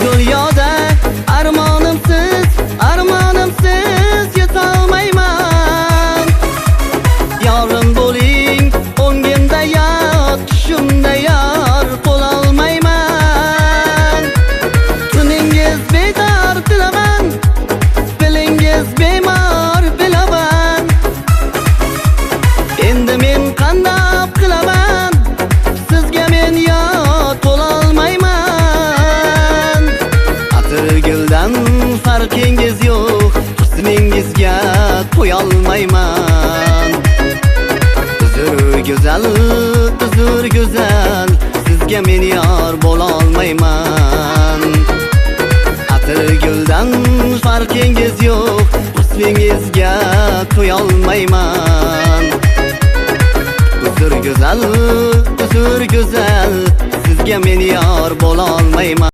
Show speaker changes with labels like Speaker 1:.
Speaker 1: dunyoda armonimsiz yetolmayman. Yorim bo'ling o'ngimda yot, tushimda yor bo'lolmayman. Tuningiz bedor tilaman, bilingiz bemor bilaman. Endi men qandoq qilaman, sizga men yot bo'lolmayman. Atir guldan farqingiz yo'q, husningizga qo'yolmayman. Uzr go'zal, sizga men yor bo'lolmayman. Atir guldan farqingiz yo'q, husningizga qo'yolmayman. Uzr go'zal, sizga men yor bo'lolmayman.